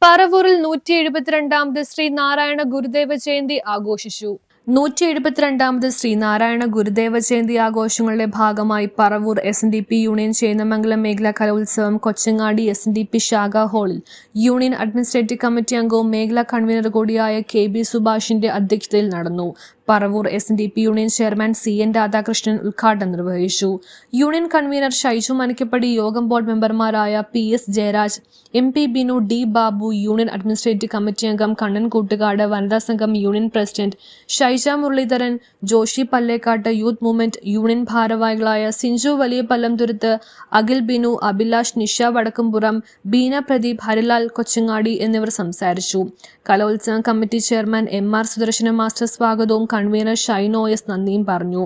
പറവൂരിൽ 172ാമത് ശ്രീനാരായണ ഗുരുദേവ ജയന്തി ആഘോഷിച്ചു. 172ാമത് ശ്രീനാരായണ ഗുരുദേവ ജയന്തി ആഘോഷങ്ങളുടെ ഭാഗമായി പറവൂർ SNDP യൂണിയൻ ചേന്നമംഗലം മേഖലാ കലോത്സവം കൊച്ചങ്ങാടി SNDP ശാഖാ ഹാളിൽ യൂണിയൻ അഡ്മിനിസ്ട്രേറ്റീവ് കമ്മിറ്റി അംഗവും മേഖലാ കൺവീനർ കൂടിയായ KB സുഭാഷിന്റെ അധ്യക്ഷതയിൽ നടന്നു. Paravur SNDP union chairman CN Radhakrishnan ഉദ്ഘാടനം നിർവഹിച്ചു. യൂണിയൻ കൺവീനർ ഷൈജു മനക്കപ്പടി, യോഗം ബോർഡ് മെമ്പർമാരായ PS Jayaraj, MP Binu, D Babu, union administrative committee അംഗം കണ്ണൻ കൂട്ടുകാട്, വനിതാ സംഘം union president Shaija Muraleedharan, Joshy Pallekkattu, youth movement union ഭാരവാഹികളായ സിഞ്ചു വലിയ പല്ലംതുരുത്ത്, അഖിൽ ബിനു, അഭിലാഷ്, നിഷ വടക്കുംപുറം, ബീന പ്രദീപ്, ഹരിലാൽ കൊച്ചങ്ങാടി എന്നിവർ സംസാരിച്ചു. കലോത്സവം committee chairman MR Sudarshana master സ്വാഗതവും കൺവീനർ ഷൈനോ OS നന്ദിയും പറഞ്ഞു.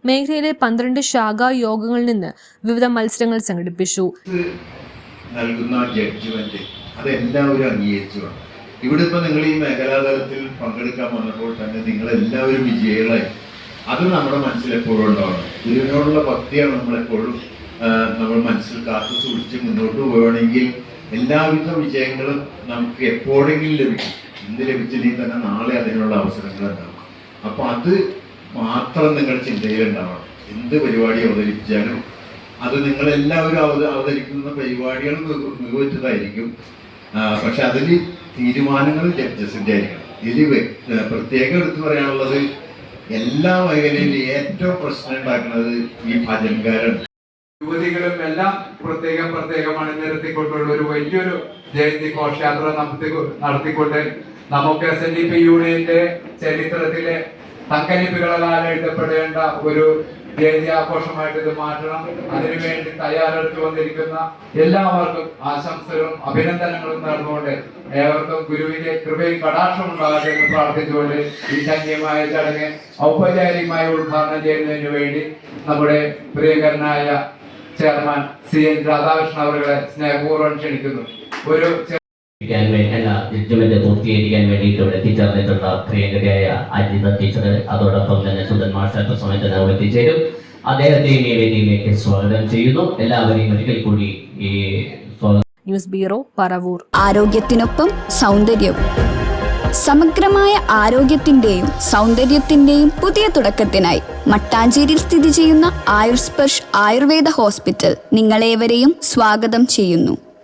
മേഖലയിലെ 12 ശാഖാ യോഗങ്ങളിൽ നിന്ന് വിവിധ മത്സരങ്ങൾ സംഘടിപ്പിച്ചു. നൽകുന്ന ജഡ്ജ്മെന്റ് അതെല്ലാവരും അംഗീകരിച്ചു. ഇവിടെ ഇപ്പോൾ നിങ്ങൾ ഈ മേഖലാതലത്തിൽ പങ്കെടുക്കാൻ വന്നപ്പോൾ തന്നെ നിങ്ങളെല്ലാവരും വിജയികളായി. അത് നമ്മുടെ മനസ്സിൽ എപ്പോഴും ഉണ്ടാവണം. ഗുരുവിനോടുള്ള ഭക്തിയാണ് നമ്മളെപ്പോഴും നമ്മൾ മനസ്സിൽ കാത്തു സൂക്ഷിച്ച് മുന്നോട്ട് പോവുകയാണെങ്കിൽ എല്ലാവിധ വിജയങ്ങളും നമുക്ക് എപ്പോഴെങ്കിലും ലഭിക്കും. ഇന്ന് ലഭിച്ചില്ലെങ്കിൽ തന്നെ നാളെ അതിനുള്ള അവസരങ്ങൾ ഉണ്ടാവും. അപ്പോൾ അത് മാത്രം നിങ്ങൾ ചിന്തയിലുണ്ടാവണം. എന്ത് പരിപാടി അവതരിപ്പിച്ചാലും അത് നിങ്ങളെല്ലാവരും അവതരിക്കുന്ന പരിപാടികൾ മികവുറ്റതായിരിക്കും. പക്ഷെ അതിൽ തീരുമാനങ്ങൾ ജഡ്ജസിൻ്റെ ആയിരിക്കണം. ഇതിൽ പ്രത്യേകം എടുത്തു പറയാനുള്ളത് എല്ലാ മേഖലയിലും ഏറ്റവും പ്രശ്നം ഉണ്ടാക്കുന്നത് ഈ ഭജൻകാരാണ്. യുവതികളും എല്ലാം പ്രത്യേകം അണിനിരത്തിക്കൊണ്ടുള്ള ഒരു വലിയൊരു ജയന്തി ഘോഷയാത്ര നടത്തിക്കൊണ്ട് നമുക്ക് SNDP യൂണിയന്റെ ചരിത്രത്തിലെ തങ്കലിപികളാൽ എഴുതപ്പെടേണ്ട ഒരു ജയന്തി ആഘോഷമായിട്ട് ഇത് മാറ്റണം. അതിനുവേണ്ടി തയ്യാറെടുത്തു വന്നിരിക്കുന്ന എല്ലാവർക്കും ആശംസകളും അഭിനന്ദനങ്ങളും നേർന്നുകൊണ്ട് ഏവർക്കും ഗുരുവിന്റെ കൃപയും കടാക്ഷവും ഉണ്ടാകട്ടെ എന്ന് പ്രാർത്ഥിച്ചുകൊണ്ട് ഈ ധന്യമായ ചടങ്ങ് ഔപചാരികമായി ഉദ്ഘാടനം ചെയ്യുന്നതിന് വേണ്ടി നമ്മുടെ പ്രിയങ്കരനായ ചെയർമാൻ CN രാധാകൃഷ്ണൻ അവരുടെ സ്നേഹപൂർവ്വം ക്ഷണിക്കുന്നു. ഒരു ജഡ്ജ്മെന്റ് പൂർത്തീകരിക്കാൻ വേണ്ടിയിട്ട് ഇവിടെ എത്തിച്ചേർന്നിട്ടുള്ള പ്രിയങ്കരയായ അജിത ടീച്ചർ, അതോടൊപ്പം തന്നെ സുധൻ മാസ്റ്റർ സമയത്ത് എത്തിച്ചേരും. അദ്ദേഹത്തെയും ഈ വേദിയിലേക്ക് സ്വാഗതം ചെയ്യുന്നു. എല്ലാവരെയും ഒരിക്കൽ കൂടി ഈ ന്യൂസ് ബ്യൂറോ പറവൂർ. ആരോഗ്യത്തിനൊപ്പം സൗന്ദര്യവും. സമഗ്രമായ ആരോഗ്യത്തിന്റെയും സൗന്ദര്യത്തിന്റെയും പുതിയ തുടക്കത്തിനായി മട്ടാഞ്ചേരിയിൽ സ്ഥിതി ചെയ്യുന്ന ആയുർസ്പർശ് ആയുർവേദ ഹോസ്പിറ്റൽ നിങ്ങളേവരെയും സ്വാഗതം ചെയ്യുന്നു.